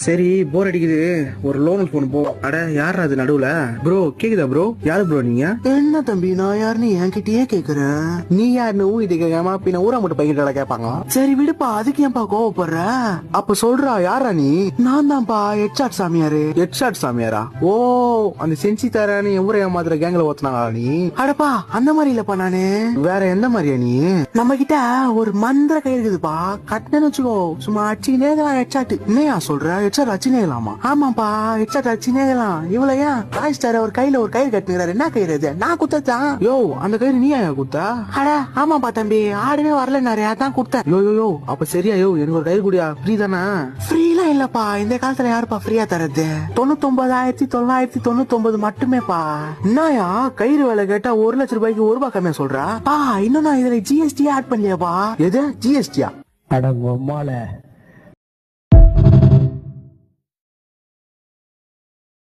சரி போர் அடிக்குது, ஒரு லோன் போன் போ. அட யார் அது நடுவுல? ப்ரோ கேக்குதா ப்ரோ? யாரு ப்ரோ நீங்க? என்ன தம்பி நான் யாருன்னு என்கிட்டயே கேக்குறேன். நீ யாருன்னு ஊகிட்டு கேட்காம பின்ன ஊரா மட்டும் பைக்கிட்ட கேட்பாங்க. சரி விடுப்பா, அதுக்கு ஏன்பா கோவப்படுற? அப்ப சொல்றா யாரா நீ? நான் தான்ப்பா ஹெட்ஷாட் சாமியாரு. ஹெட்ஷாட் சாமியாரா? ஓ, அந்த செஞ்சி தரானு ஊரை ஏமாத்துற கேங்ல ஓத்துனாங்களா நீ? அடப்பா அந்த மாதிரி இல்லப்பா நானு. வேற எந்த மாதிரியா நீ? நம்ம கிட்ட ஒரு மந்திர கை இருக்குதுப்பா, கட்டினு வச்சுக்கோ சும்மா அச்சினே ஹெட்ஷாட். என்னையா சொல்ற? ஹெட்ஷாட் அச்சினேலாமா? ஆமாப்பா ஹெட்ஷாட் அச்சினே இவ்வளவு ஏன் ராஜ்ஸ்டார் ஒரு கையில ஒரு கயிறு கட்டுங்கிறாரு. என்ன கயிறு அது? நான் குத்தான். யோ அந்த கயிறு நீ ஏன் குத்தா? அட ஆமாப்பா தம்பி, ஆடவே வரல நிறைய தான் கொடுத்தேன். யோ யோ யோ அப்ப சரியா? யோ எனக்கு ஒரு கயிறு குடியா, ஃப்ரீ தானே? ஃப்ரீலாம் இல்லப்பா, இந்த காலத்துல யாருப்பா ஃப்ரீயா தரது? 99,999 மட்டுமேப்பா. என்னயா கயிறு வேலை கேட்டா 1,00,000 ரூபாய்க்கு 1 ரூபாய் கம்மியா சொல்றா? இன்னும் நான் இதுல ஜிஎஸ்டி ஆட் பண்ணலையாப்பா? எது ஜிஎஸ்டியா? அட உம்மால